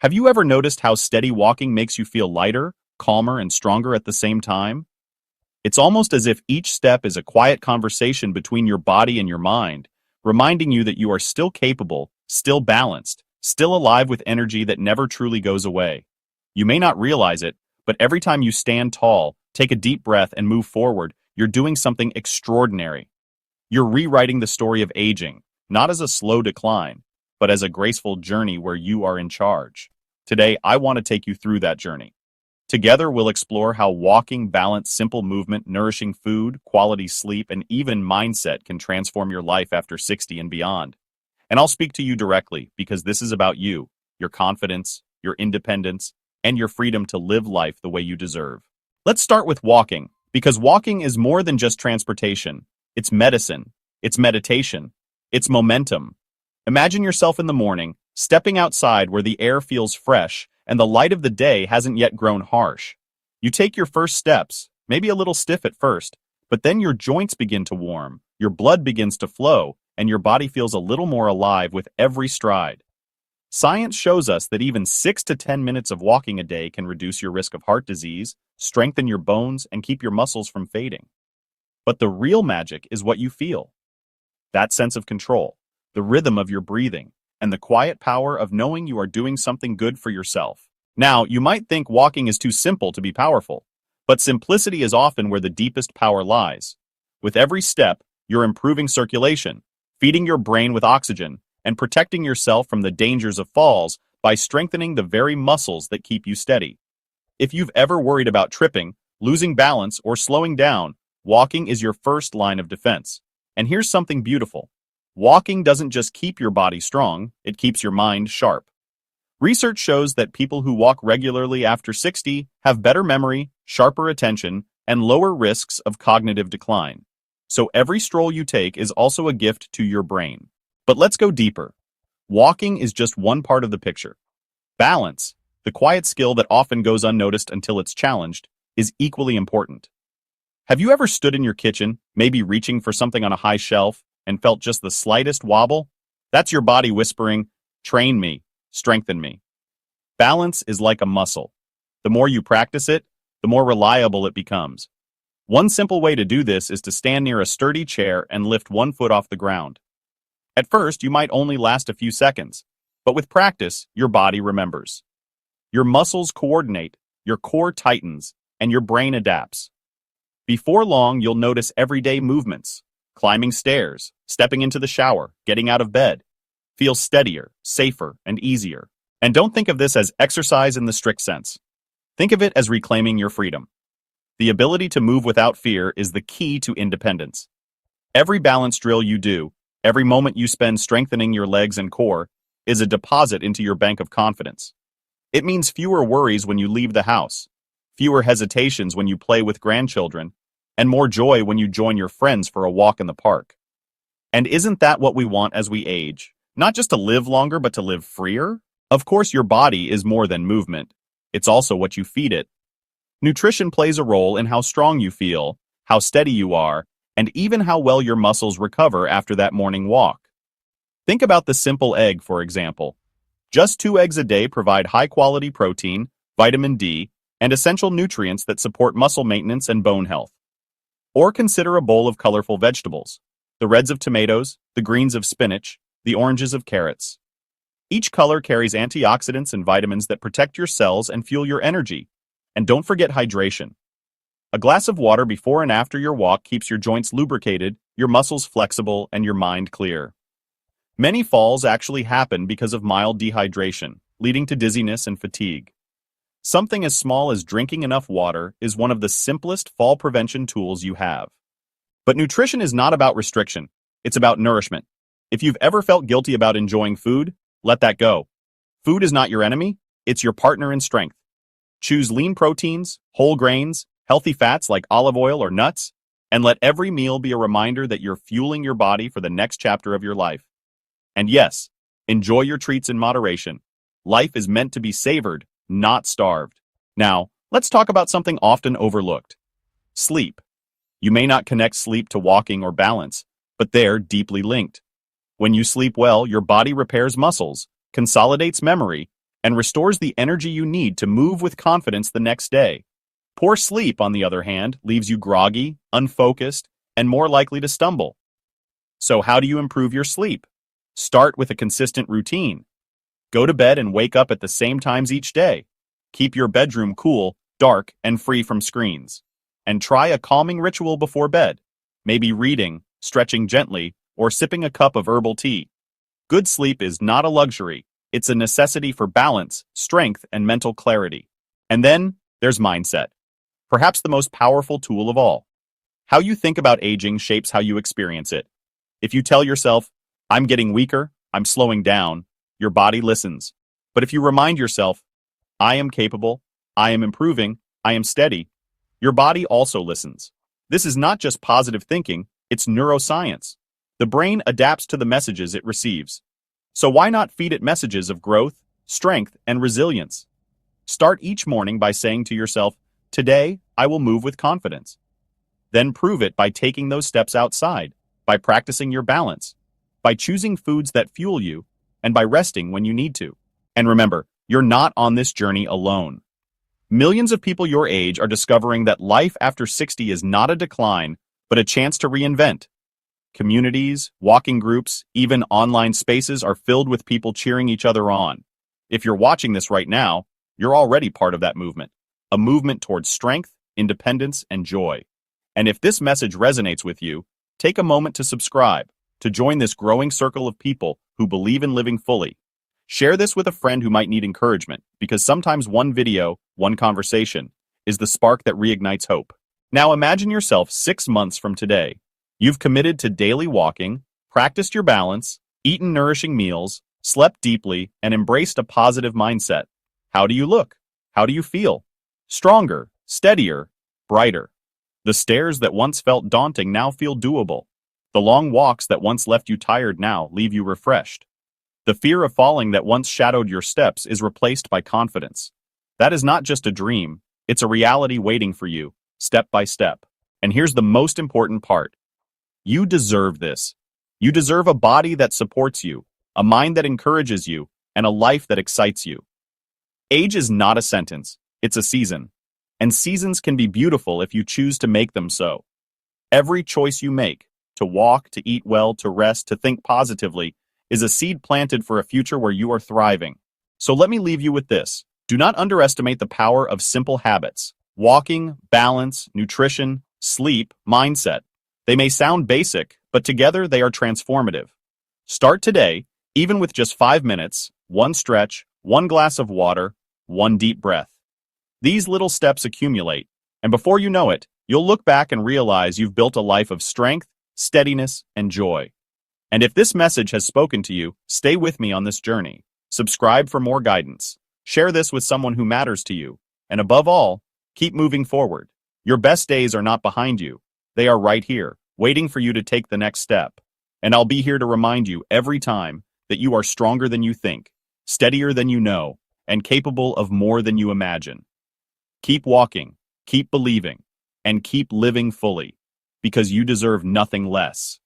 Have you ever noticed how steady walking makes you feel lighter, calmer, and stronger at the same time? It's almost as if each step is a quiet conversation between your body and your mind, reminding you that you are still capable, still balanced, still alive with energy that never truly goes away. You may not realize it, but every time you stand tall, take a deep breath, and move forward, you're doing something extraordinary. You're rewriting the story of aging, not as a slow decline, but as a graceful journey where you are in charge. Today, I want to take you through that journey. Together, we'll explore how walking, balance, simple movement, nourishing food, quality sleep, and even mindset can transform your life after 60 and beyond. And I'll speak to you directly because this is about you, your confidence, your independence, and your freedom to live life the way you deserve. Let's start with walking, because walking is more than just transportation. It's medicine, it's meditation, it's momentum. Imagine yourself in the morning, stepping outside where the air feels fresh and the light of the day hasn't yet grown harsh. You take your first steps, maybe a little stiff at first, but then your joints begin to warm, your blood begins to flow, and your body feels a little more alive with every stride. Science shows us that even 6 to 10 minutes of walking a day can reduce your risk of heart disease, strengthen your bones, and keep your muscles from fading. But the real magic is what you feel. That sense of control, the rhythm of your breathing, and the quiet power of knowing you are doing something good for yourself. Now, you might think walking is too simple to be powerful, but simplicity is often where the deepest power lies. With every step, you're improving circulation, feeding your brain with oxygen, and protecting yourself from the dangers of falls by strengthening the very muscles that keep you steady. If you've ever worried about tripping, losing balance, or slowing down, walking is your first line of defense. And here's something beautiful. Walking doesn't just keep your body strong, it keeps your mind sharp. Research shows that people who walk regularly after 60 have better memory, sharper attention, and lower risks of cognitive decline. So every stroll you take is also a gift to your brain. But let's go deeper. Walking is just one part of the picture. Balance, the quiet skill that often goes unnoticed until it's challenged, is equally important. Have you ever stood in your kitchen, maybe reaching for something on a high shelf, and felt just the slightest wobble? That's your body whispering, "Train me, strengthen me." Balance is like a muscle. The more you practice it, the more reliable it becomes. One simple way to do this is to stand near a sturdy chair and lift one foot off the ground. At first, you might only last a few seconds, but with practice, your body remembers. Your muscles coordinate, your core tightens, and your brain adapts. Before long, you'll notice everyday movements. Climbing stairs, stepping into the shower, getting out of bed. Feel steadier, safer, and easier. And don't think of this as exercise in the strict sense. Think of it as reclaiming your freedom. The ability to move without fear is the key to independence. Every balance drill you do, every moment you spend strengthening your legs and core, is a deposit into your bank of confidence. It means fewer worries when you leave the house, fewer hesitations when you play with grandchildren, and more joy when you join your friends for a walk in the park. And isn't that what we want as we age? Not just to live longer, but to live freer? Of course, your body is more than movement. It's also what you feed it. Nutrition plays a role in how strong you feel, how steady you are, and even how well your muscles recover after that morning walk. Think about the simple egg, for example. Just 2 eggs a day provide high-quality protein, vitamin D, and essential nutrients that support muscle maintenance and bone health. Or consider a bowl of colorful vegetables. The reds of tomatoes, the greens of spinach, the oranges of carrots. Each color carries antioxidants and vitamins that protect your cells and fuel your energy. And don't forget hydration. A glass of water before and after your walk keeps your joints lubricated, your muscles flexible, and your mind clear. Many falls actually happen because of mild dehydration, leading to dizziness and fatigue. Something as small as drinking enough water is one of the simplest fall prevention tools you have. But nutrition is not about restriction, it's about nourishment. If you've ever felt guilty about enjoying food, let that go. Food is not your enemy, it's your partner in strength. Choose lean proteins, whole grains, healthy fats like olive oil or nuts, and let every meal be a reminder that you're fueling your body for the next chapter of your life. And yes, enjoy your treats in moderation. Life is meant to be savored, not starved. Now, let's talk about something often overlooked. Sleep. You may not connect sleep to walking or balance, but they're deeply linked. When you sleep well, your body repairs muscles, consolidates memory, and restores the energy you need to move with confidence the next day. Poor sleep, on the other hand, leaves you groggy, unfocused, and more likely to stumble. So how do you improve your sleep? Start with a consistent routine. Go to bed and wake up at the same times each day. Keep your bedroom cool, dark, and free from screens. And try a calming ritual before bed. Maybe reading, stretching gently, or sipping a cup of herbal tea. Good sleep is not a luxury. It's a necessity for balance, strength, and mental clarity. And then, there's mindset. Perhaps the most powerful tool of all. How you think about aging shapes how you experience it. If you tell yourself, I'm getting weaker, I'm slowing down, your body listens. But if you remind yourself, I am capable, I am improving, I am steady, your body also listens. This is not just positive thinking, it's neuroscience. The brain adapts to the messages it receives. So why not feed it messages of growth, strength, and resilience? Start each morning by saying to yourself, today, I will move with confidence. Then prove it by taking those steps outside, by practicing your balance, by choosing foods that fuel you, and by resting when you need to. And remember, you're not on this journey alone. Millions of people your age are discovering that life after 60 is not a decline, but a chance to reinvent. Communities, walking groups, even online spaces are filled with people cheering each other on. If you're watching this right now, you're already part of that movement. A movement towards strength, independence, and joy. And if this message resonates with you, take a moment to subscribe, to join this growing circle of people who believe in living fully. Share this with a friend who might need encouragement, because sometimes one video, one conversation, is the spark that reignites hope. Now imagine yourself 6 months from today. You've committed to daily walking, practiced your balance, eaten nourishing meals, slept deeply, and embraced a positive mindset. How do you look? How do you feel? Stronger, steadier, brighter. The stairs that once felt daunting now feel doable. The long walks that once left you tired now leave you refreshed. The fear of falling that once shadowed your steps is replaced by confidence. That is not just a dream, it's a reality waiting for you, step by step. And here's the most important part. You deserve this. You deserve a body that supports you, a mind that encourages you, and a life that excites you. Age is not a sentence, it's a season. And seasons can be beautiful if you choose to make them so. Every choice you make, to walk, to eat well, to rest, to think positively, is a seed planted for a future where you are thriving. So let me leave you with this. Do not underestimate the power of simple habits. Walking, balance, nutrition, sleep, mindset. They may sound basic, but together they are transformative. Start today, even with just 5 minutes, one stretch, one glass of water, one deep breath. These little steps accumulate, and before you know it, you'll look back and realize you've built a life of strength, steadiness, and joy. And if this message has spoken to you, stay with me on this journey. Subscribe for more guidance. Share this with someone who matters to you. And above all, keep moving forward. Your best days are not behind you. They are right here, waiting for you to take the next step. And I'll be here to remind you every time that you are stronger than you think, steadier than you know, and capable of more than you imagine. Keep walking, keep believing, and keep living fully, because you deserve nothing less.